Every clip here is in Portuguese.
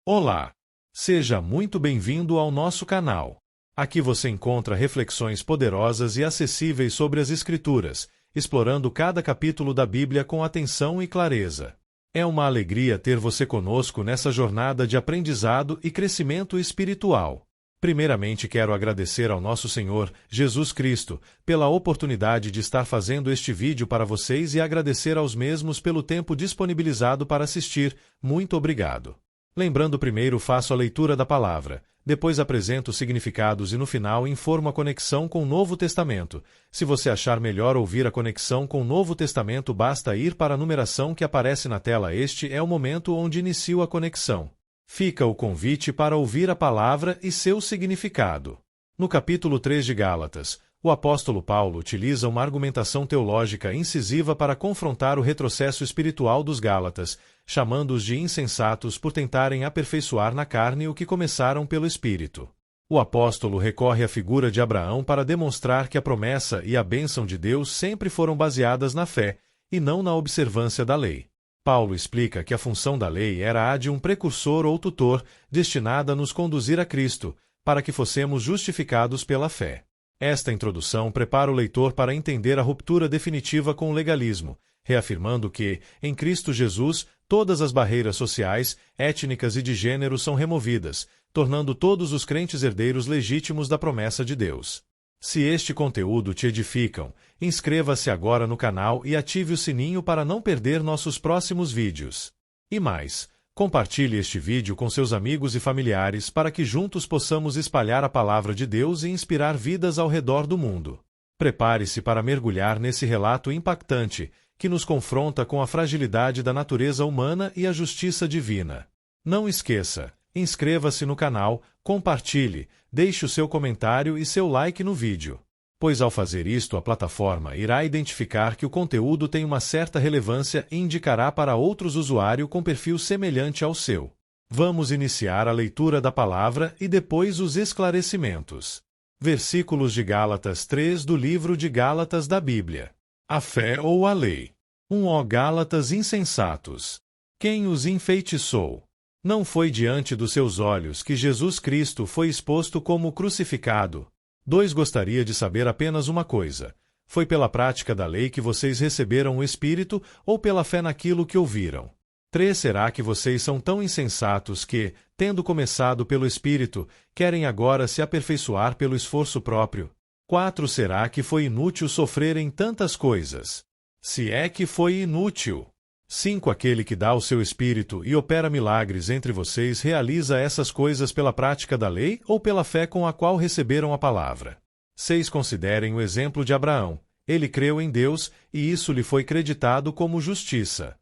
Olá! Seja muito bem-vindo ao nosso canal. Aqui você encontra reflexões poderosas e acessíveis sobre as Escrituras, explorando cada capítulo da Bíblia com atenção e clareza. É uma alegria ter você conosco nessa jornada de aprendizado e crescimento espiritual. Primeiramente, quero agradecer ao nosso Senhor, Jesus Cristo, pela oportunidade de estar fazendo este vídeo para vocês e agradecer aos mesmos pelo tempo disponibilizado para assistir. Muito obrigado. Lembrando, primeiro faço a leitura da palavra, depois apresento os significados e no final informo a conexão com o Novo Testamento. Se você achar melhor ouvir a conexão com o Novo Testamento, basta ir para a numeração que aparece na tela. Este é o momento onde inicio a conexão. Fica o convite para ouvir a palavra e seu significado. No capítulo 3 de Gálatas, o apóstolo Paulo utiliza uma argumentação teológica incisiva para confrontar o retrocesso espiritual dos Gálatas, chamando-os de insensatos por tentarem aperfeiçoar na carne o que começaram pelo Espírito. O apóstolo recorre à figura de Abraão para demonstrar que a promessa e a bênção de Deus sempre foram baseadas na fé, e não na observância da lei. Paulo explica que a função da lei era a de um precursor ou tutor, destinada a nos conduzir a Cristo, para que fossemos justificados pela fé. Esta introdução prepara o leitor para entender a ruptura definitiva com o legalismo, reafirmando que, em Cristo Jesus, todas as barreiras sociais, étnicas e de gênero são removidas, tornando todos os crentes herdeiros legítimos da promessa de Deus. Se este conteúdo te edificam, inscreva-se agora no canal e ative o sininho para não perder nossos próximos vídeos. E mais, compartilhe este vídeo com seus amigos e familiares para que juntos possamos espalhar a palavra de Deus e inspirar vidas ao redor do mundo. Prepare-se para mergulhar nesse relato impactante, que nos confronta com a fragilidade da natureza humana e a justiça divina. Não esqueça, inscreva-se no canal, compartilhe, deixe o seu comentário e seu like no vídeo. Pois ao fazer isto a plataforma irá identificar que o conteúdo tem uma certa relevância e indicará para outros usuários com perfil semelhante ao seu. Vamos iniciar a leitura da palavra e depois os esclarecimentos. Versículos de Gálatas 3 do livro de Gálatas da Bíblia. A fé ou a lei? Ó Gálatas insensatos! Quem os enfeitiçou? Não foi diante dos seus olhos que Jesus Cristo foi exposto como crucificado. 2 Gostaria de saber apenas uma coisa. Foi pela prática da lei que vocês receberam o Espírito ou pela fé naquilo que ouviram? 3 Será que vocês são tão insensatos que, tendo começado pelo Espírito, querem agora se aperfeiçoar pelo esforço próprio? 4 Será que foi inútil sofrerem tantas coisas? Se é que foi inútil. 5 Aquele que dá o seu Espírito e opera milagres entre vocês realiza essas coisas pela prática da lei ou pela fé com a qual receberam a palavra? 6 Considerem o exemplo de Abraão. Ele creu em Deus, e isso lhe foi creditado como justiça.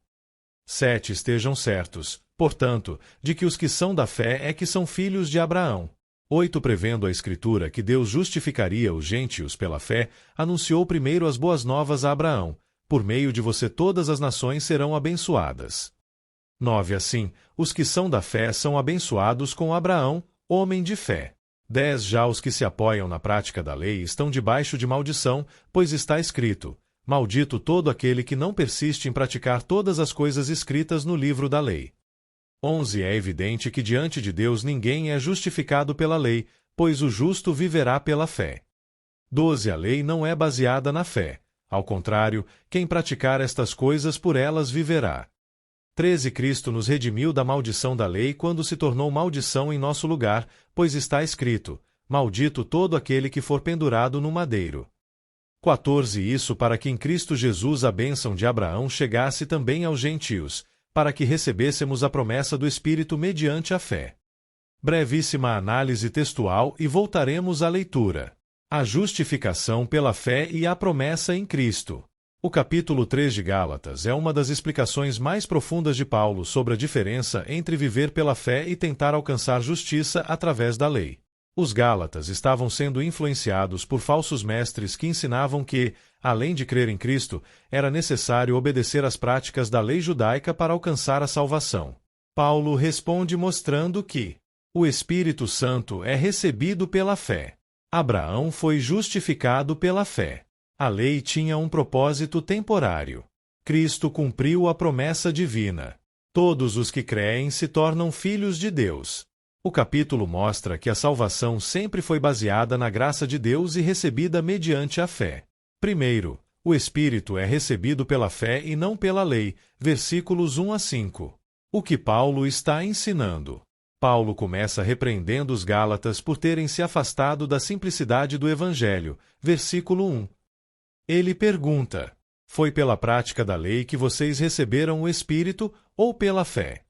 7 Estejam certos, portanto, de que os que são da fé é que são filhos de Abraão. 8 Prevendo a Escritura que Deus justificaria os gentios pela fé, anunciou primeiro as boas novas a Abraão. Por meio de você todas as nações serão abençoadas. 9 Assim, os que são da fé são abençoados com Abraão, homem de fé. 10 Já os que se apoiam na prática da lei estão debaixo de maldição, pois está escrito: maldito todo aquele que não persiste em praticar todas as coisas escritas no livro da lei. 11 É evidente que diante de Deus ninguém é justificado pela lei, pois o justo viverá pela fé. 12 A lei não é baseada na fé. Ao contrário, quem praticar estas coisas por elas viverá. 13 Cristo nos redimiu da maldição da lei quando se tornou maldição em nosso lugar, pois está escrito: maldito todo aquele que for pendurado no madeiro. 14 Isso para que em Cristo Jesus a bênção de Abraão chegasse também aos gentios, para que recebêssemos a promessa do Espírito mediante a fé. Brevíssima análise textual e voltaremos à leitura. A justificação pela fé e a promessa em Cristo. O capítulo 3 de Gálatas é uma das explicações mais profundas de Paulo sobre a diferença entre viver pela fé e tentar alcançar justiça através da lei. Os Gálatas estavam sendo influenciados por falsos mestres que ensinavam que, além de crer em Cristo, era necessário obedecer às práticas da lei judaica para alcançar a salvação. Paulo responde mostrando que o Espírito Santo é recebido pela fé. Abraão foi justificado pela fé. A lei tinha um propósito temporário. Cristo cumpriu a promessa divina. Todos os que creem se tornam filhos de Deus. O capítulo mostra que a salvação sempre foi baseada na graça de Deus e recebida mediante a fé. Primeiro, o Espírito é recebido pela fé e não pela lei, versículos 1 a 5. O que Paulo está ensinando? Paulo começa repreendendo os Gálatas por terem se afastado da simplicidade do Evangelho, versículo 1. Ele pergunta: foi pela prática da lei que vocês receberam o Espírito ou pela fé?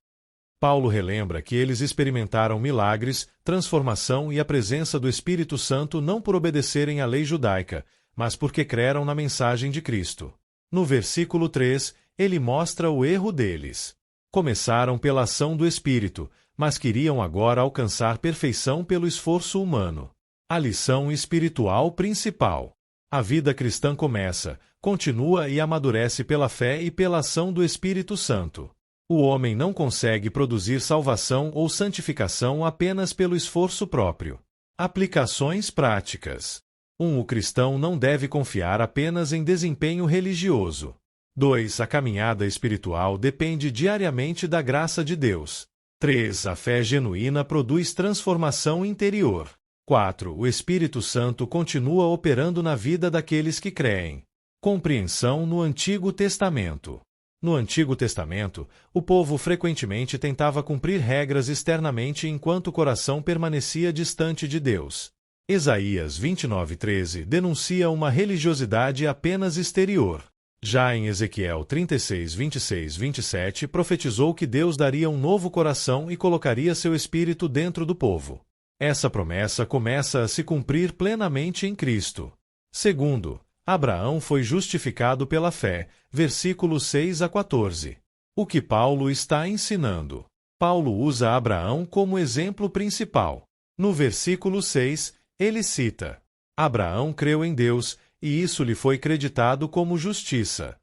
Paulo relembra que eles experimentaram milagres, transformação e a presença do Espírito Santo não por obedecerem à lei judaica, mas porque creram na mensagem de Cristo. No versículo 3, ele mostra o erro deles. Começaram pela ação do Espírito, mas queriam agora alcançar perfeição pelo esforço humano. A lição espiritual principal. A vida cristã começa, continua e amadurece pela fé e pela ação do Espírito Santo. O homem não consegue produzir salvação ou santificação apenas pelo esforço próprio. Aplicações práticas. 1. O cristão não deve confiar apenas em desempenho religioso. 2. A caminhada espiritual depende diariamente da graça de Deus. 3. A fé genuína produz transformação interior. 4. O Espírito Santo continua operando na vida daqueles que creem. Compreensão no Antigo Testamento. No Antigo Testamento, o povo frequentemente tentava cumprir regras externamente enquanto o coração permanecia distante de Deus. Isaías 29:13 denuncia uma religiosidade apenas exterior. Já em Ezequiel 36:26-27 profetizou que Deus daria um novo coração e colocaria seu espírito dentro do povo. Essa promessa começa a se cumprir plenamente em Cristo. Segundo, Abraão foi justificado pela fé, versículos 6 a 14. O que Paulo está ensinando? Paulo usa Abraão como exemplo principal. No versículo 6, ele cita: Abraão creu em Deus, e isso lhe foi creditado como justiça.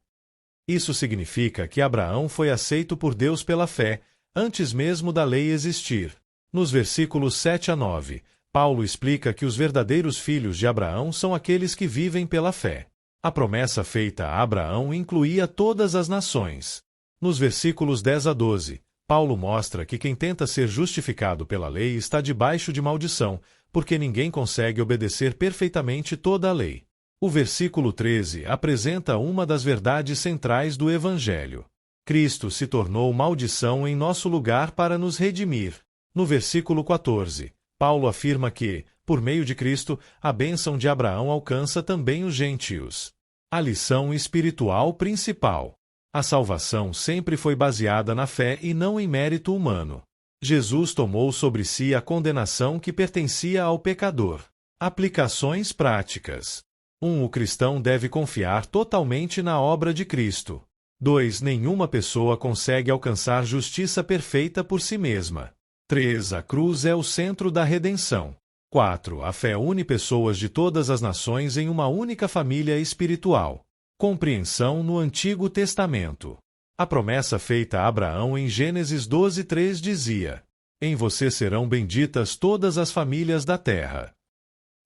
Isso significa que Abraão foi aceito por Deus pela fé, antes mesmo da lei existir. Nos versículos 7 a 9, Paulo explica que os verdadeiros filhos de Abraão são aqueles que vivem pela fé. A promessa feita a Abraão incluía todas as nações. Nos versículos 10 a 12, Paulo mostra que quem tenta ser justificado pela lei está debaixo de maldição, porque ninguém consegue obedecer perfeitamente toda a lei. O versículo 13 apresenta uma das verdades centrais do Evangelho. Cristo se tornou maldição em nosso lugar para nos redimir. No versículo 14, Paulo afirma que, por meio de Cristo, a bênção de Abraão alcança também os gentios. A lição espiritual principal. A salvação sempre foi baseada na fé e não em mérito humano. Jesus tomou sobre si a condenação que pertencia ao pecador. Aplicações práticas. 1. O cristão deve confiar totalmente na obra de Cristo. 2. Nenhuma pessoa consegue alcançar justiça perfeita por si mesma. 3. A cruz é o centro da redenção. 4. A fé une pessoas de todas as nações em uma única família espiritual. Compreensão no Antigo Testamento. A promessa feita a Abraão em Gênesis 12:3 dizia: em você serão benditas todas as famílias da terra.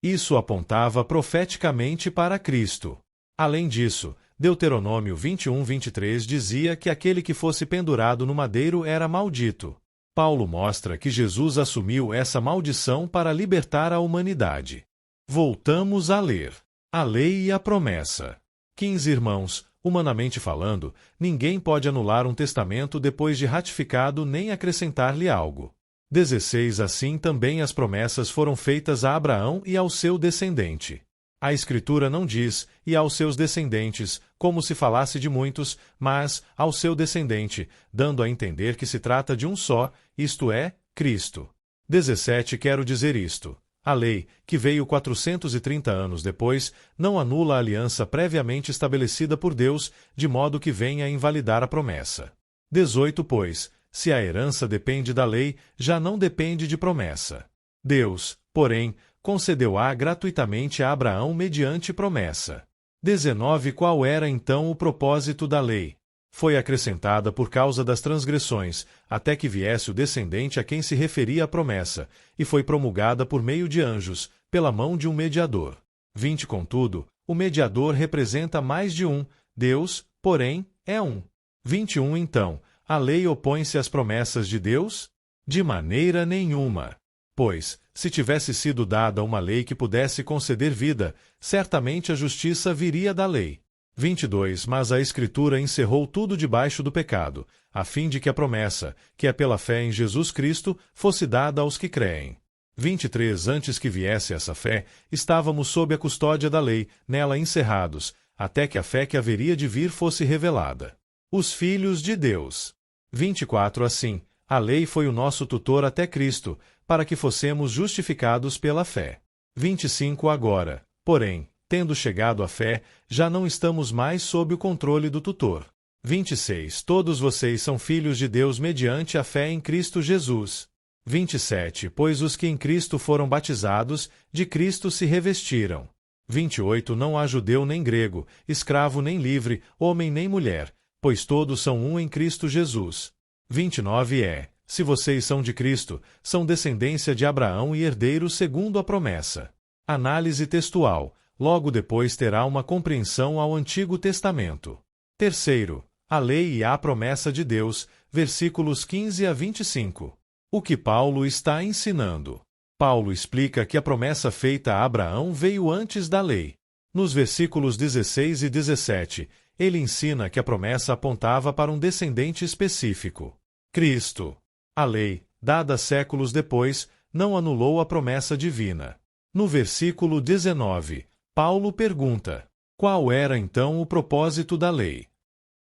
Isso apontava profeticamente para Cristo. Além disso, Deuteronômio 21:23 dizia que aquele que fosse pendurado no madeiro era maldito. Paulo mostra que Jesus assumiu essa maldição para libertar a humanidade. Voltamos a ler. A lei e a promessa. 15 irmãos, humanamente falando, ninguém pode anular um testamento depois de ratificado nem acrescentar-lhe algo. 16 Assim também as promessas foram feitas a Abraão e ao seu descendente. A Escritura não diz, e aos seus descendentes, como se falasse de muitos, mas ao seu descendente, dando a entender que se trata de um só, isto é, Cristo. 17 Quero dizer isto. A lei, que veio 430 anos depois, não anula a aliança previamente estabelecida por Deus, de modo que venha a invalidar a promessa. 18 Pois, se a herança depende da lei, já não depende de promessa. Deus, porém, concedeu-a gratuitamente a Abraão mediante promessa. 19 Qual era então o propósito da lei? Foi acrescentada por causa das transgressões, até que viesse o descendente a quem se referia a promessa, e foi promulgada por meio de anjos, pela mão de um mediador. 20 Contudo, o mediador representa mais de um, Deus, porém, é um. 21 Então, a lei opõe-se às promessas de Deus? De maneira nenhuma. Pois, se tivesse sido dada uma lei que pudesse conceder vida, certamente a justiça viria da lei. 22 Mas a Escritura encerrou tudo debaixo do pecado, a fim de que a promessa, que é pela fé em Jesus Cristo, fosse dada aos que creem. 23 Antes que viesse essa fé, estávamos sob a custódia da lei, nela encerrados, até que a fé que haveria de vir fosse revelada. Os filhos de Deus. 24 Assim, a lei foi o nosso tutor até Cristo, para que fossemos justificados pela fé. 25 Agora, porém, tendo chegado à fé, já não estamos mais sob o controle do tutor. 26 Todos vocês são filhos de Deus mediante a fé em Cristo Jesus. 27 Pois os que em Cristo foram batizados, de Cristo se revestiram. 28 Não há judeu nem grego, escravo nem livre, homem nem mulher, pois todos são um em Cristo Jesus. 29 Se vocês são de Cristo, são descendência de Abraão e herdeiros segundo a promessa. Análise textual. Logo depois terá uma compreensão ao Antigo Testamento. Terceiro, a lei e a promessa de Deus, versículos 15 a 25. O que Paulo está ensinando? Paulo explica que a promessa feita a Abraão veio antes da lei. Nos versículos 16 e 17, ele ensina que a promessa apontava para um descendente específico, Cristo. A lei, dada séculos depois, não anulou a promessa divina. No versículo 19, Paulo pergunta: qual era então o propósito da lei?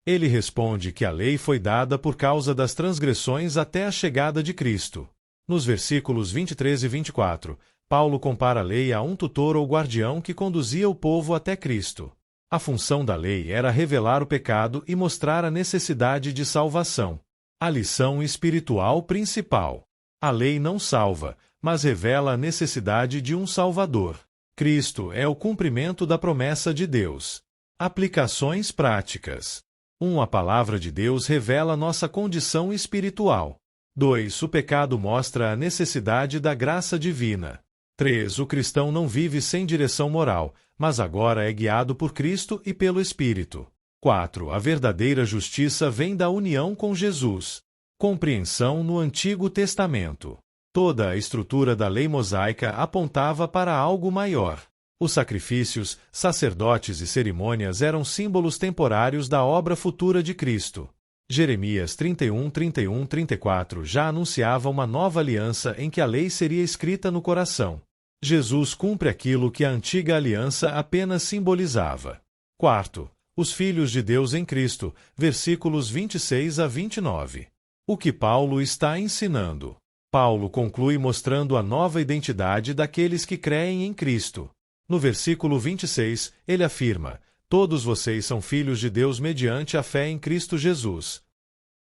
Ele responde que a lei foi dada por causa das transgressões até a chegada de Cristo. Nos versículos 23 e 24, Paulo compara a lei a um tutor ou guardião que conduzia o povo até Cristo. A função da lei era revelar o pecado e mostrar a necessidade de salvação. A lição espiritual principal: a lei não salva, mas revela a necessidade de um Salvador. Cristo é o cumprimento da promessa de Deus. Aplicações práticas. 1. A palavra de Deus revela nossa condição espiritual. 2. O pecado mostra a necessidade da graça divina. 3. O cristão não vive sem direção moral, mas agora é guiado por Cristo e pelo Espírito. 4. A verdadeira justiça vem da união com Jesus. Compreensão no Antigo Testamento. Toda a estrutura da lei mosaica apontava para algo maior. Os sacrifícios, sacerdotes e cerimônias eram símbolos temporários da obra futura de Cristo. Jeremias 31, 31, 34 já anunciava uma nova aliança em que a lei seria escrita no coração. Jesus cumpre aquilo que a antiga aliança apenas simbolizava. 4. Os filhos de Deus em Cristo, versículos 26 a 29. O que Paulo está ensinando? Paulo conclui mostrando a nova identidade daqueles que creem em Cristo. No versículo 26, ele afirma: todos vocês são filhos de Deus mediante a fé em Cristo Jesus.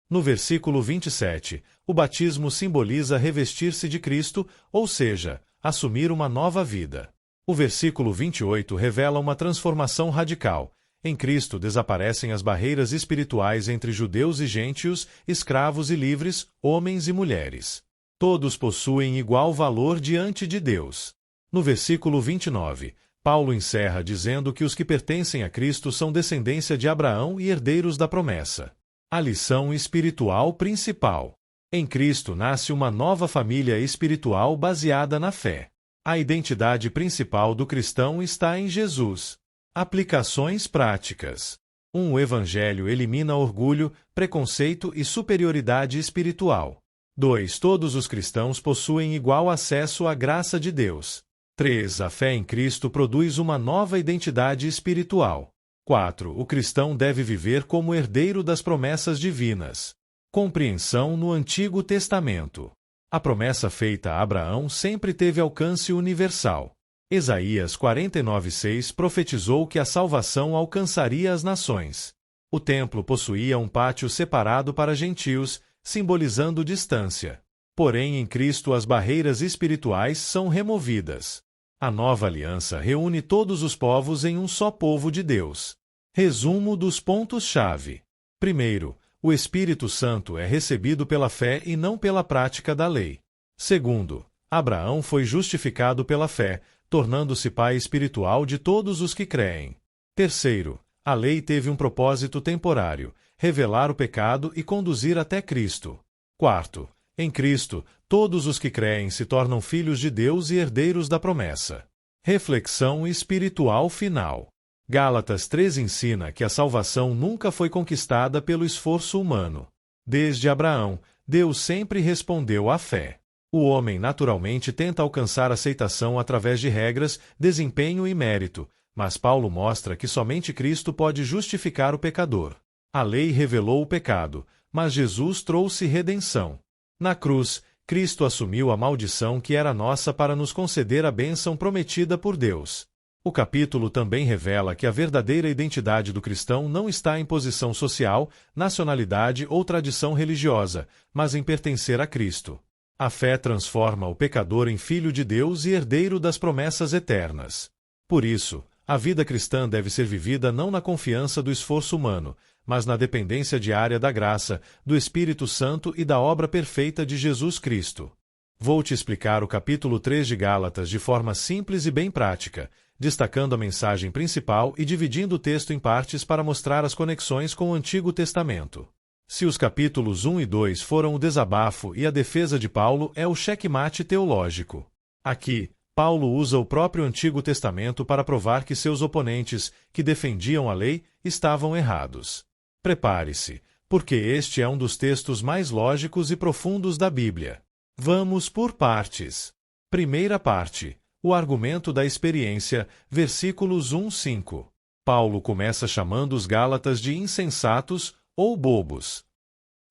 No versículo 27, o batismo simboliza revestir-se de Cristo, ou seja, assumir uma nova vida. O versículo 28 revela uma transformação radical. Em Cristo desaparecem as barreiras espirituais entre judeus e gentios, escravos e livres, homens e mulheres. Todos possuem igual valor diante de Deus. No versículo 29, Paulo encerra dizendo que os que pertencem a Cristo são descendência de Abraão e herdeiros da promessa. A lição espiritual principal. Em Cristo nasce uma nova família espiritual baseada na fé. A identidade principal do cristão está em Jesus. Aplicações práticas. 1. O Evangelho elimina orgulho, preconceito e superioridade espiritual. 2. Todos os cristãos possuem igual acesso à graça de Deus. 3. A fé em Cristo produz uma nova identidade espiritual. 4. O cristão deve viver como herdeiro das promessas divinas. Compreensão no Antigo Testamento. A promessa feita a Abraão sempre teve alcance universal. Isaías 49:6 profetizou que a salvação alcançaria as nações. O templo possuía um pátio separado para gentios, simbolizando distância. Porém, em Cristo as barreiras espirituais são removidas. A nova aliança reúne todos os povos em um só povo de Deus. Resumo dos pontos-chave. Primeiro, o Espírito Santo é recebido pela fé e não pela prática da lei. Segundo, Abraão foi justificado pela fé, tornando-se pai espiritual de todos os que creem. Terceiro, a lei teve um propósito temporário. revelar o pecado e conduzir até Cristo. Quarto, em Cristo, todos os que creem se tornam filhos de Deus e herdeiros da promessa. Reflexão espiritual final. Gálatas 3 ensina que a salvação nunca foi conquistada pelo esforço humano. Desde Abraão, Deus sempre respondeu à fé. O homem naturalmente tenta alcançar aceitação através de regras, desempenho e mérito, mas Paulo mostra que somente Cristo pode justificar o pecador. A lei revelou o pecado, mas Jesus trouxe redenção. Na cruz, Cristo assumiu a maldição que era nossa para nos conceder a bênção prometida por Deus. O capítulo também revela que a verdadeira identidade do cristão não está em posição social, nacionalidade ou tradição religiosa, mas em pertencer a Cristo. A fé transforma o pecador em filho de Deus e herdeiro das promessas eternas. Por isso, a vida cristã deve ser vivida não na confiança do esforço humano, mas na dependência diária da graça, do Espírito Santo e da obra perfeita de Jesus Cristo. Vou te explicar o capítulo 3 de Gálatas de forma simples e bem prática, destacando a mensagem principal e dividindo o texto em partes para mostrar as conexões com o Antigo Testamento. Se os capítulos 1 e 2 foram o desabafo e a defesa de Paulo é o xeque-mate teológico. Aqui, Paulo usa o próprio Antigo Testamento para provar que seus oponentes, que defendiam a lei, estavam errados. Prepare-se, porque este é um dos textos mais lógicos e profundos da Bíblia. Vamos por partes. Primeira parte. O argumento da experiência, versículos 1-5. Paulo começa chamando os Gálatas de insensatos ou bobos.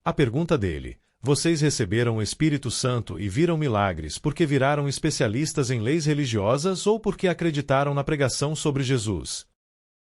A pergunta dele: vocês receberam o Espírito Santo e viram milagres porque viraram especialistas em leis religiosas ou porque acreditaram na pregação sobre Jesus?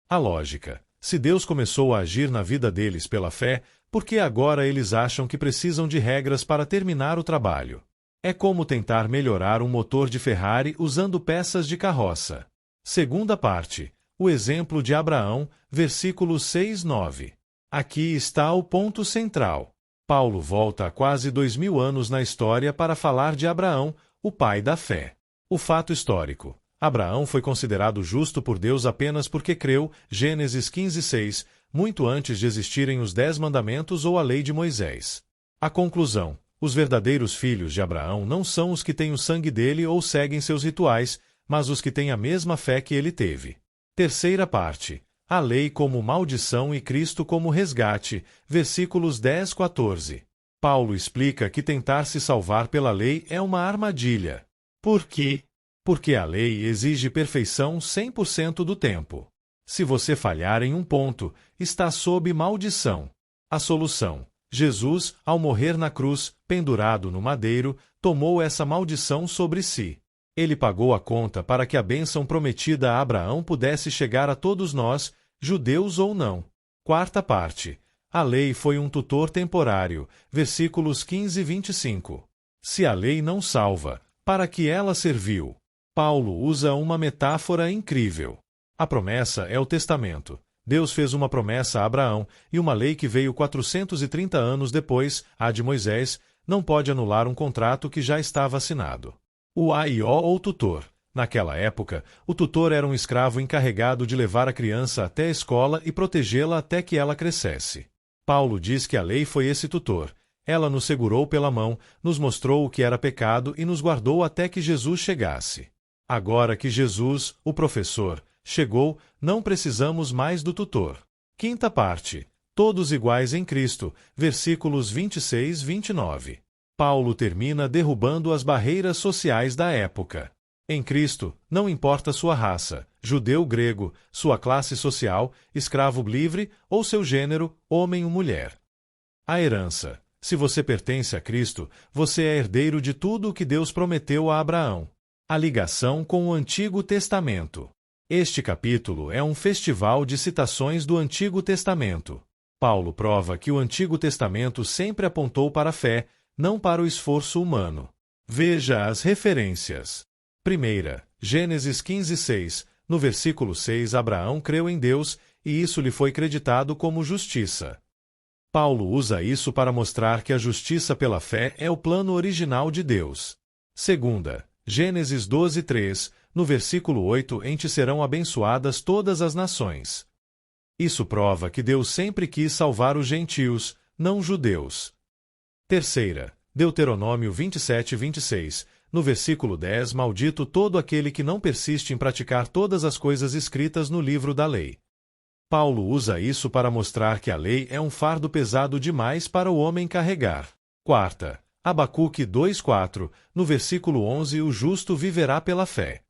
A lógica: se Deus começou a agir na vida deles pela fé, por que agora eles acham que precisam de regras para terminar o trabalho? É como tentar melhorar um motor de Ferrari usando peças de carroça. Segunda parte. O exemplo de Abraão, versículos 6-9. Aqui está o ponto central. Paulo volta a quase 2000 anos na história para falar de Abraão, o pai da fé. O fato histórico. Abraão foi considerado justo por Deus apenas porque creu, Gênesis 15:6, muito antes de existirem os 10 mandamentos ou a lei de Moisés. A conclusão: os verdadeiros filhos de Abraão não são os que têm o sangue dele ou seguem seus rituais, mas os que têm a mesma fé que ele teve. Terceira parte. A lei como maldição e Cristo como resgate, versículos 10-14. Paulo explica que tentar se salvar pela lei é uma armadilha. Por quê? Porque a lei exige perfeição 100% do tempo. Se você falhar em um ponto, está sob maldição. A solução: Jesus, ao morrer na cruz, pendurado no madeiro, tomou essa maldição sobre si. Ele pagou a conta para que a bênção prometida a Abraão pudesse chegar a todos nós, judeus ou não. Quarta parte. A lei foi um tutor temporário, versículos 15-25. Se a lei não salva, para que ela serviu? Paulo usa uma metáfora incrível. A promessa é o testamento. Deus fez uma promessa a Abraão, e uma lei que veio 430 anos depois, a de Moisés, não pode anular um contrato que já estava assinado. O AIO ou tutor. Naquela época, o tutor era um escravo encarregado de levar a criança até a escola e protegê-la até que ela crescesse. Paulo diz que a lei foi esse tutor. Ela nos segurou pela mão, nos mostrou o que era pecado e nos guardou até que Jesus chegasse. Agora que Jesus, o professor, chegou, não precisamos mais do tutor. Quinta parte. Todos iguais em Cristo, versículos 26-29. Paulo termina derrubando as barreiras sociais da época. Em Cristo, não importa sua raça, judeu, grego, sua classe social, escravo livre ou seu gênero, homem ou mulher. A herança. Se você pertence a Cristo, você é herdeiro de tudo o que Deus prometeu a Abraão. A ligação com o Antigo Testamento. Este capítulo é um festival de citações do Antigo Testamento. Paulo prova que o Antigo Testamento sempre apontou para a fé, não para o esforço humano. Veja as referências. Primeira, Gênesis 15:6. No versículo 6, Abraão creu em Deus, e isso lhe foi creditado como justiça. Paulo usa isso para mostrar que a justiça pela fé é o plano original de Deus. Segunda, Gênesis 12:3. No versículo 8, em ti serão abençoadas todas as nações. Isso prova que Deus sempre quis salvar os gentios, não judeus. Terceira, Deuteronômio 27:26. No versículo 10, maldito todo aquele que não persiste em praticar todas as coisas escritas no livro da lei. Paulo usa isso para mostrar que a lei é um fardo pesado demais para o homem carregar. Quarta, Abacuque 2:4. No versículo 11, o justo viverá pela fé.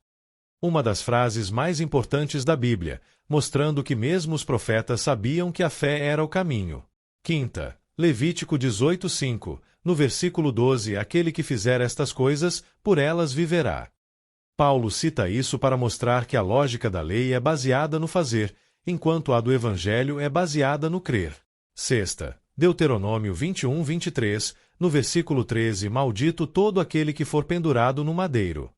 Uma das frases mais importantes da Bíblia, mostrando que mesmo os profetas sabiam que a fé era o caminho. Quinta, Levítico 18:5. No versículo 12, aquele que fizer estas coisas, por elas viverá. Paulo cita isso para mostrar que a lógica da lei é baseada no fazer, enquanto a do Evangelho é baseada no crer. Sexta, Deuteronômio 21:23. No versículo 13, maldito todo aquele que for pendurado no madeiro.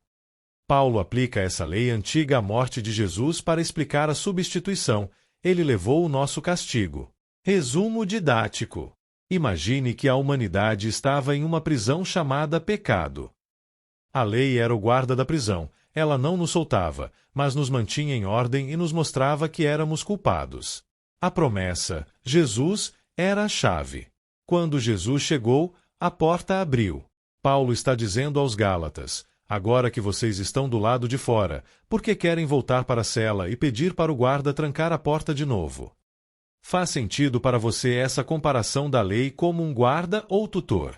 Paulo aplica essa lei antiga à morte de Jesus para explicar a substituição. Ele levou o nosso castigo. Resumo didático. Imagine que a humanidade estava em uma prisão chamada pecado. A lei era o guarda da prisão. Ela não nos soltava, mas nos mantinha em ordem e nos mostrava que éramos culpados. A promessa, Jesus, era a chave. Quando Jesus chegou, a porta abriu. Paulo está dizendo aos Gálatas: agora que vocês estão do lado de fora, por que querem voltar para a cela e pedir para o guarda trancar a porta de novo? Faz sentido para você essa comparação da lei como um guarda ou tutor?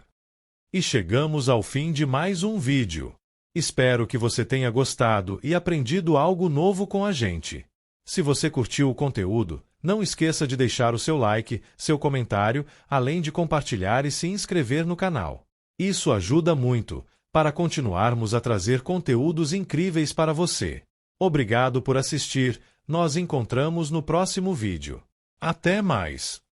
E chegamos ao fim de mais um vídeo. Espero que você tenha gostado e aprendido algo novo com a gente. Se você curtiu o conteúdo, não esqueça de deixar o seu like, seu comentário, além de compartilhar e se inscrever no canal. Isso ajuda muito para continuarmos a trazer conteúdos incríveis para você. Obrigado por assistir. Nos encontramos no próximo vídeo. Até mais!